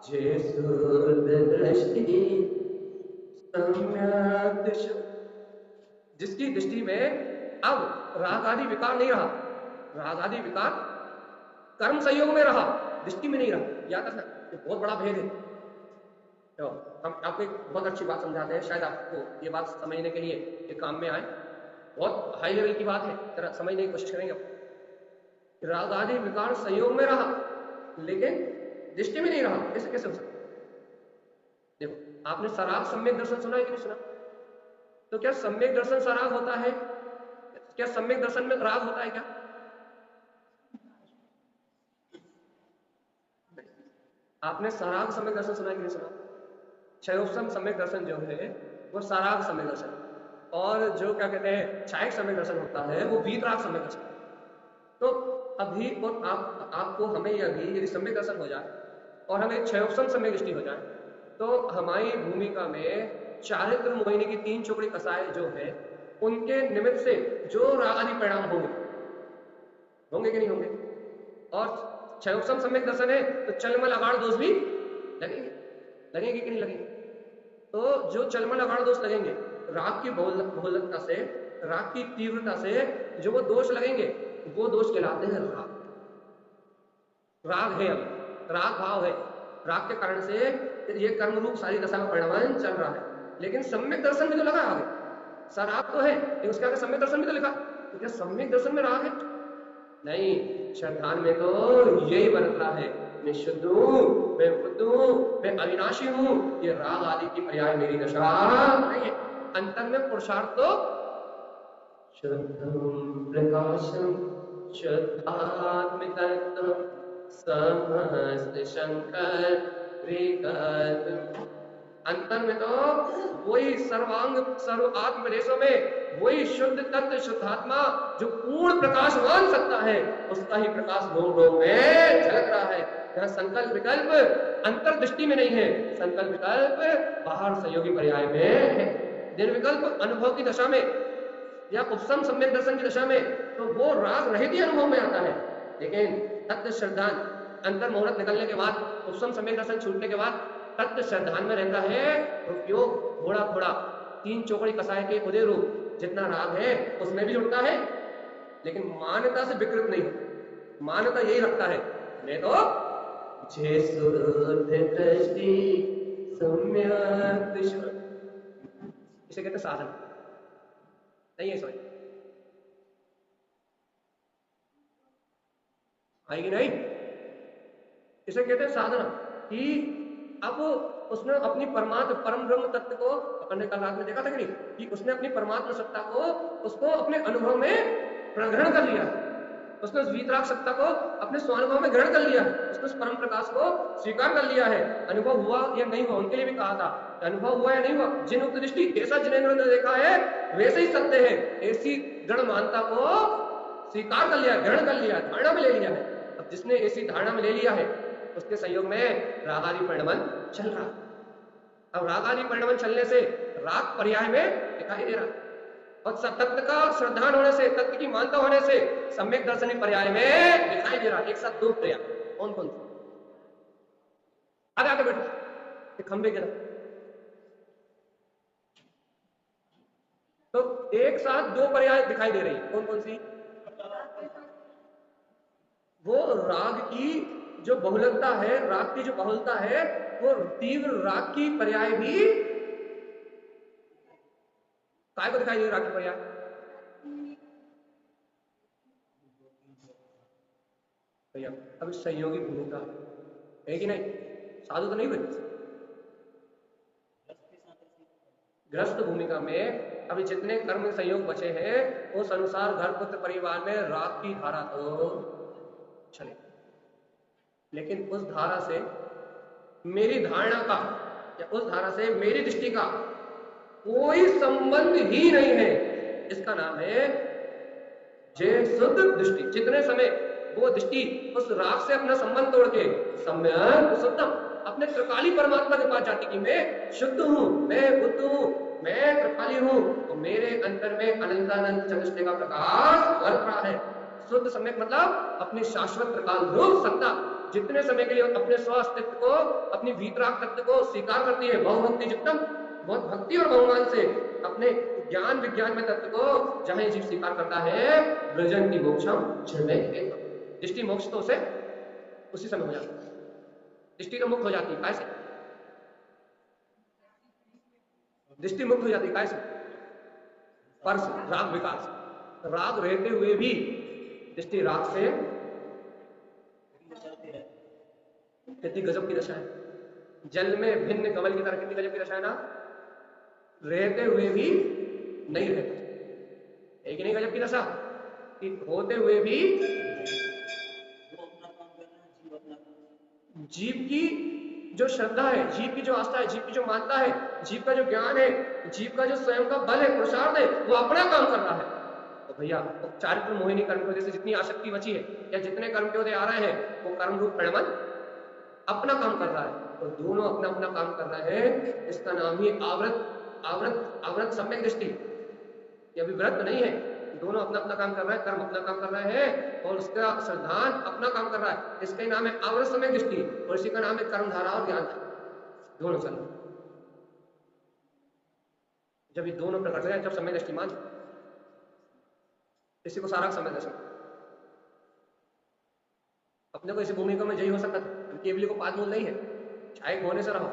जे शुद्ध दृष्टि सम्यक दृष्टि, जिसकी दृष्टि में अब राग आदि विकार नहीं रहा। राग आदि विकार कर्म संयोग में रहा, दृष्टि में नहीं रहा। याद रखना, ये बहुत बड़ा भेद है। तो हम आपको एक बहुत अच्छी बात समझाते हैं, शायद आपको ये बात समझने के लिए ये काम में आए। बहुत हाई लेवल की बात है, जरा समझने की कोशिश करेंगे। राग आदि विकार संयोग में रहा लेकिन दृष्टि में नहीं रहा, ऐसे कैसे हो सकता? देखो, आपने सराग सम्यक दर्शन सुना है कि नहीं सुना? तो क्या सम्यक दर्शन सराग होता है? क्या सम्यक दर्शन में राग होता है क्या? आपने सराग सम्यक दर्शन सुना है कि नहीं सुना? क्षयोपम सम्यक दर्शन जो है वो सराग सम्यक दर्शन, और जो क्या कहते हैं क्षायक सम्यक दर्शन होता है वो वीतराग सम्यक दर्शन। तो अभी और आपको हमें अभी यदि सम्यक दर्शन हो जाए और हमें क्षयोपम सम्यक दृष्टि हो जाए तो हमारी भूमिका में चारित्र मोहिनी की 3 चोकड़ी कसाय जो है उनके निमित्त से जो राग आदि परिणाम होंगे कि नहीं होंगे? और क्षयोपम सम्यक दर्शन है तो चलमल अगाड़ दोष भी लगेंगे कि नहीं लगेंगे? तो जो चलमल अगाड़ दोष लगेंगे, राग की बहुलकता से, राग की तीव्रता से जो वो दोष लगेंगे वो दोष कहलाते हैं राग। राग है, अब राग भाव है, राग के कारण से ये कर्म रूप सारी दशा का परिणाम चल रहा है। लेकिन सम्यक दर्शन भी तो लगा आगे, सराग तो है लेकिन उसके आगे सम्यक दर्शन भी तो लिखा। तो क्या सम्यक दर्शन में राग है? नहीं, श्रद्धान में तो यही बनता है, मैं शुद्ध हूं, मैं बुद्ध हूं, मैं अविनाशी हूं, ये राग आदि की पर्याय मेरी दशा नहीं है। अंतर में पुरुषार्थ तो शुद्धम प्रकाशम शुद्धात्मिकत्व समस्त शंकर विकल्प। अंतर में तो वही सर्वांग सर्व आत्मदेशों में वही शुद्ध तत्व शुद्धात्मा जो पूर्ण प्रकाशवान सत्ता है, उसका ही प्रकाश लोगों में झलक रहा है। यहाँ संकल्प विकल्प अंतर्दृष्टि में नहीं है, संकल्प विकल्प बाहर सहयोगी पर्याय में है। निर्विकल्प अनुभव की दशा में या उपसम सम्यक दर्शन की दशा में तो वो राग रहित ही अनुभव में आता है। लेकिन तत्व श्रद्धान अंतर मुहूर्त निकलने के बाद, उपसम सम्यक दर्शन छूटने के बाद तत्व श्रद्धान में रहता है उपयोग घोड़ा घोड़ा 3 चौकड़ी कसाय के उदय रूप जितना राग है उसमें भी जुड़ता है, लेकिन मान्यता से विकृत नहीं। मान्यता यही रखता है, मैं तो जे शुद्ध दृष्टि सम्यक दृष्टि, इसे कहते साधन। नहीं है समझ आएगी नहीं? इसे कहते हैं साधना कि अब उसने अपनी परमात्म परम ब्रह्म तत्व को, अपन ने कल रात में देखा था कि नहीं, कि उसने अपनी परमात्मा सत्ता को उसको अपने अनुभव में ग्रहण कर लिया। उसने उस वीतराग सत्ता को अपने स्वानुभव में ग्रहण कर लिया, उसने उस परम प्रकाश को स्वीकार कर लिया है। अनुभव हुआ या नहीं हुआ उनके लिए भी कहा था, अनुभव हुआ या नहीं हुआ, जिन उक्त दृष्टि जैसा जिनेंद्र ने देखा है वैसे ही सत्य है, ऐसी दृढ़ मानता को स्वीकार कर लिया, ग्रहण कर लिया, धारणा में ले लिया है। अब जिसने ऐसी धारणा में ले लिया है उसके संयोग में राग आदि परिणमन चल रहा। अब राग आदि परिणमन चलने से राग पर्याय में दिखाई दे रहा, और तत्व का श्रद्धान होने से, तत्व की मानता होने से सम्यक दर्शनी पर्याय में दिखाई दे रहा। एक साथ 2 पर्याय, कौन कौन से? आगे आगे बैठो, खंबे के तरफ। तो एक साथ 2 पर्याय दिखाई दे रही है, कौन कौन सी? वो राग की जो बहुलकता है, राग की जो बहुलता है, वो तीव्र राग की पर्याय भी काय को दिखाई दे, राग की पर्याय भैया। अब संयोगी भूमिका है कि नहीं? साधु तो नहीं हुए, ग्रस्त भूमिका में अभी जितने कर्म संयोग बचे हैं उस अनुसार घर पुत्र परिवार में राग की धारा तो चले, लेकिन उस धारा से मेरी धारणा का या उस धारा से मेरी दृष्टि का कोई संबंध ही नहीं है। इसका नाम है जय शुद्ध दृष्टि। जितने समय वो दृष्टि उस राग से अपना संबंध तोड़ के सम्यक शुद्धम अपने त्रिकाली परमात्मा के पास जाती कि मैं शुद्ध हूं, मैं बुद्ध हूं, मैं त्रिकाली हूं, तो मेरे अंतर में अनंतानंद चतुष्टय का प्रकाश बरत रहा है। शुद्ध सम्यक मतलब अपनी शाश्वत त्रिकाल रूप सत्ता, जितने समय के लिए अपने स्व अस्तित्व को, अपनी वीतराग तत्व को स्वीकार करती है, बहुभक्ति जितम, बहुत भक्ति और बहुमान से अपने ज्ञान विज्ञान में तत्व को जहां ये जीव स्वीकार करता है, ब्रजन की मोक्षम क्षण दृष्टि मोक्ष तो उसे उसी समय हो जाता है। दृष्टि तो मुक्त हो जाती है कैसे? दृष्टि मुक्त हो जाती है कैसे? पर राग विकास, राग रहते हुए भी दृष्टि राग से, कितनी गजब की दशा है। जल में भिन्न कमल की तरह कितनी गजब की दशा है ना, रहते हुए भी नहीं रहते। एक नहीं गजब की दशा कि होते हुए भी जीव की जो श्रद्धा है, जीव की जो आस्था है, जीव की जो मानता है, जीव का जो ज्ञान है, जीव का जो स्वयं का बल है, पुरुषार्थ है, वो अपना काम कर रहा है। तो भैया चारित्र मोहिनी कर्म की वजह से जितनी आसक्ति बची है या जितने कर्म के उदय आ रहे हैं, वो कर्म रूप प्रणमन अपना काम कर रहा है। तो दोनों अपना अपना काम कर रहे हैं, इसका नाम ही आवृत आवृत आवृत सम्यक दृष्टि। ये अभी व्रत नहीं है, दोनों अपना अपना काम कर रहे हैं, कर्म अपना काम कर रहे हैं और उसका श्रद्धान अपना काम कर रहा है। इसका नाम है आवृत सम्यक दृष्टि और इसी का नाम है कर्म धारा और ज्ञान धारा, दोनों चल रहे। जब ये दोनों प्रकट हो जाए, जब सम्यक दृष्टि मान, इसी को सारा सम्यक दर्शन। अपने को इसी भूमिका में जय हो सकता था, केवली को पाद मूल नहीं है, चाहे होने से रहो।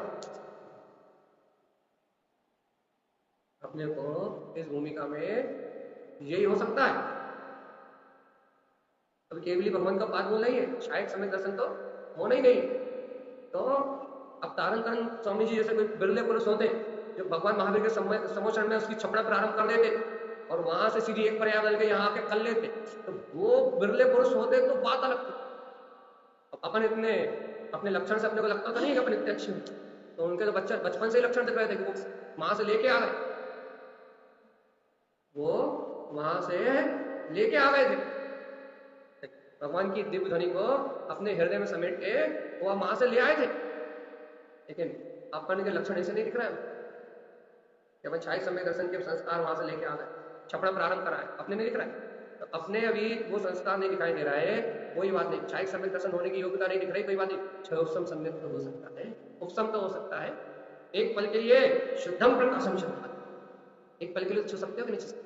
अपने को इस भूमिका में यही हो सकता है। अब केवली भगवान का पाद मूल नहीं है, शायद सम्यक दर्शन तो होना ही नहीं। तो अब तारण करण स्वामी जी जैसे कोई बिरले पुरुष होते जो भगवान महावीर के समोचन में उसकी छपड़ा प्रारंभ कर देते और वहां से सीधी एक पर्याय बदल के यहाँ आके कर लेते, तो वो बिरले पुरुष होते तो बात अलग थी। अपन इतने अपने लक्षण से अपने को लगता तो नहीं है कि अपन इतने अच्छे, तो उनके तो बच्चा बचपन से ही लक्षण दिख रहे थे कि वो वहां से लेके आ गए, वो वहां से लेके आ गए थे भगवान की दिव्य ध्वनि को अपने हृदय में समेट के, वो वहां से ले आए थे। लेकिन अपन के लक्षण ऐसे नहीं दिख रहे हैं कि अपन छाई समय दर्शन के संस्कार वहां से लेके आ गए, छपड़ा प्रारंभ करा है, अपने नहीं दिख रहा है। तो अपने अभी वो संस्कार नहीं दिखाई दे रहा है, कोई बात नहीं। छाई समय दर्शन होने की योग्यता नहीं दिख रही, कोई बात नहीं। छह उपसम सम्यक तो हो सकता है, उपसम तो हो सकता है। एक पल के लिए शुद्धम प्रकाशम शब्द, एक पल के लिए छू सकते हो कि नहीं छू सकते?